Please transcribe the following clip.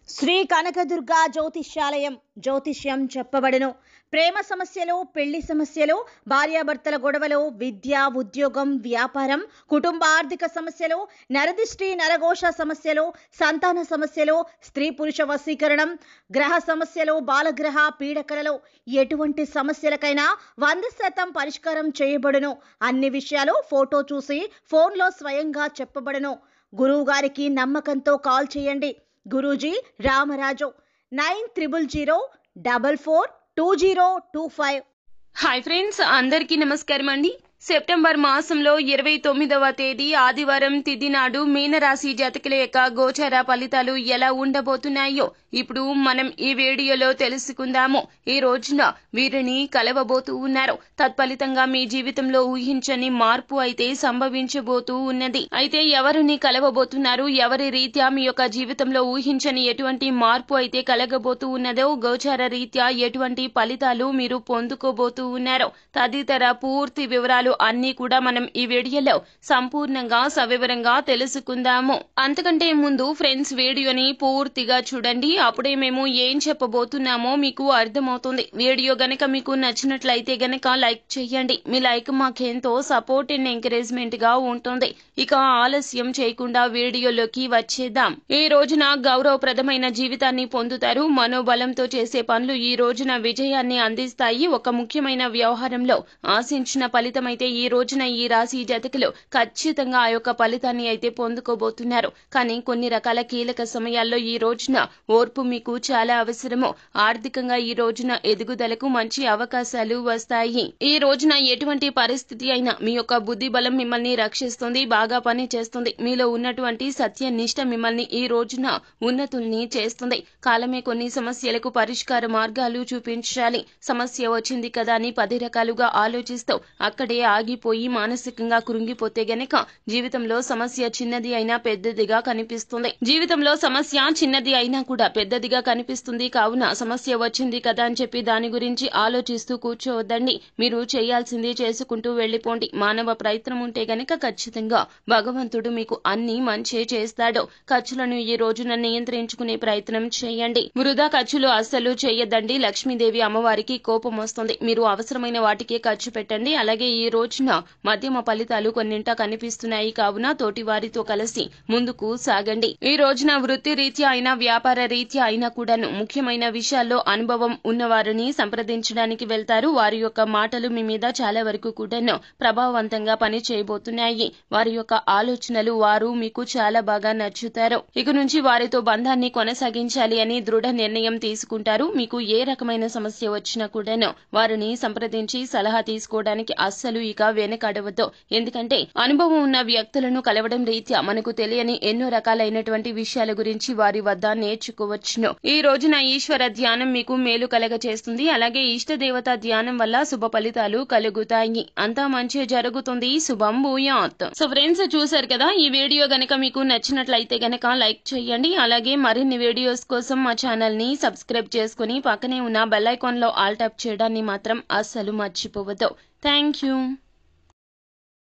శ్రీ కనకదుర్గ జ్యోతిష్యాలయం జ్యోతిష్యం చెప్పబడును. ప్రేమ సమస్యలు, పెళ్లి సమస్యలు, భార్యాభర్తల గొడవలు, విద్య, ఉద్యోగం, వ్యాపారం, కుటుంబ ఆర్థిక సమస్యలు, నరదిష్టి, నరఘోష సమస్యలు, సంతాన సమస్యలు, స్త్రీ పురుష వశీకరణం, గ్రహ సమస్యలు, బాలగ్రహ పీడకలలో ఎటువంటి సమస్యలకైనా 100% పరిష్కారం చేయబడును. అన్ని విషయాలు ఫోటో చూసి ఫోన్లో స్వయంగా చెప్పబడును. గురువు గారికి నమ్మకంతో కాల్ చేయండి. గురూజీ రామరాజు 9000442025. హాయ్ ఫ్రెండ్స్, అందరికీ నమస్కారం అండి. సెప్టెంబర్ మాసంలో 29వ తేదీ ఆదివారం తిథి నాడు మీనరాశి జాతకుల యొక్క గోచార ఫలితాలు ఎలా ఉండబోతున్నాయో ఇప్పుడు మనం ఈ వీడియోలో తెలుసుకుందాము. ఈ రోజున వీరిని కలవబోతూ ఉన్నారు. తత్ఫలితంగా మీ జీవితంలో ఊహించని మార్పు అయితే సంభవించబోతూ ఉన్నది. అయితే ఎవరిని కలవబోతున్నారు, ఎవరి రీత్యా మీ యొక్క జీవితంలో ఊహించని ఎటువంటి మార్పు అయితే కలగబోతూ ఉన్నదో, గోచార రీత్యా ఎటువంటి ఫలితాలు మీరు పొందుకోబోతూ ఉన్నారో తదితర పూర్తి వివరాలు అన్ని కూడా మనం ఈ వీడియోలో సంపూర్ణంగా సవివరంగా తెలుసుకుందాము. అంతకంటే ముందు ఫ్రెండ్స్, వీడియోని పూర్తిగా చూడండి. అప్పుడే మేము ఏం చెప్పబోతున్నామో మీకు అర్థమవుతుంది. వీడియో గనక మీకు నచ్చినట్లయితే గనక లైక్ చేయండి. మీ లైక్ మాకెంతో సపోర్ట్ అండ్ ఎంకరేజ్మెంట్ గా ఉంటుంది. ఇక ఆలస్యం చేయకుండా వీడియోలోకి వచ్చేద్దాం. ఈ రోజున గౌరవప్రదమైన జీవితాన్ని పొందుతారు. మనోబలంతో చేసే పనులు ఈ రోజున విజయాన్ని అందిస్తాయి. ఒక ముఖ్యమైన వ్యవహారంలో ఆశించిన ఫలితం అయితే ఈ రోజున ఈ రాశి జాతకులు ఖచ్చితంగా ఆ యొక్క ఫలితాన్ని అయితే పొందుకోబోతున్నారు. కానీ కొన్ని రకాల కీలక సమయాల్లో ఈ రోజున ఓర్పు మీకు చాలా అవసరము. ఆర్థికంగా ఈ రోజున ఎదుగుదలకు మంచి అవకాశాలు వస్తాయి. ఈ రోజున ఎటువంటి పరిస్థితి అయినా మీ యొక్క బుద్ధి బలం మిమ్మల్ని రక్షిస్తుంది, బాగా పని చేస్తుంది. మీలో ఉన్నటువంటి సత్యనిష్ట మిమ్మల్ని ఈ రోజున ఉన్నతుల్ని చేస్తుంది. కాలమే కొన్ని సమస్యలకు పరిష్కార మార్గాలు చూపించాలి. సమస్య వచ్చింది కదా అని 10 రకాలుగా ఆలోచిస్తూ అక్కడే ఆగిపోయి మానసికంగా కృంగిపోతే గనక జీవితంలో సమస్య చిన్నది అయినా పెద్దదిగా కనిపిస్తుంది. జీవితంలో సమస్య చిన్నది అయినా కూడా పెద్దదిగా కనిపిస్తుంది. కావున సమస్య వచ్చింది కదా అని చెప్పి దాని గురించి ఆలోచిస్తూ కూర్చోవద్దండి. మీరు చేయాల్సింది చేసుకుంటూ వెళ్లిపోండి. మానవ ప్రయత్నం ఉంటే గనక ఖచ్చితంగా భగవంతుడు మీకు అన్ని మంచి చేస్తాడు. ఖర్చులను ఈ రోజున నియంత్రించుకునే ప్రయత్నం చేయండి. వృధా ఖర్చులు అస్సలు చేయొద్దండి. లక్ష్మీదేవి అమ్మవారికి కోపం వస్తుంది. మీరు అవసరమైన వాటికే ఖర్చు పెట్టండి. అలాగే ఈ రోజున మధ్యమ ఫలితాలు కొన్నింట కనిపిస్తున్నాయి. కావున తోటి వారితో కలిసి ముందుకు సాగండి. ఈ రోజున వృత్తి రీత్యా అయినా వ్యాపార రీత్యా అయినా కూడాను ముఖ్యమైన విషయాల్లో అనుభవం ఉన్నవారిని సంప్రదించడానికి వెళ్తారు. వారి యొక్క మాటలు మీ మీద చాలా వరకు కూడాను ప్రభావవంతంగా పని చేయబోతున్నాయి. వారి యొక్క ఆలోచనలు వారు మీకు చాలా బాగా నచ్చుతారు. ఇక నుంచి వారితో బంధాన్ని కొనసాగించాలి అని దృఢ నిర్ణయం తీసుకుంటారు. మీకు ఏ రకమైన సమస్య వచ్చినా కూడాను వారిని సంప్రదించి సలహా తీసుకోవడానికి అస్సలు ఇక వెనకడవద్దు. ఎందుకంటే అనుభవం ఉన్న వ్యక్తులను కలవడం రీత్యా మనకు తెలియని ఎన్నో రకాలైనటువంటి విషయాల గురించి వారి వద్ద నేర్చుకోవచ్చును. ఈ రోజున ఈశ్వర ధ్యానం మీకు మేలు కలగ చేస్తుంది. అలాగే ఇష్ట దేవత ధ్యానం వల్ల శుభ ఫలితాలు కలుగుతాయి. అంతా మంచి జరుగుతుంది. శుభం భూయాత్. సో ఫ్రెండ్స్, చూసారు కదా, ఈ వీడియో గనక మీకు నచ్చినట్లయితే గనక లైక్ చేయండి. అలాగే మరిన్ని వీడియోస్ కోసం మా ఛానల్ ని సబ్స్క్రైబ్ చేసుకుని పక్కనే ఉన్న బెల్ ఐకాన్ లో ఆల్ టాప్ చేయడాన్ని మాత్రం అస్సలు మర్చిపోవద్దు. Thank you.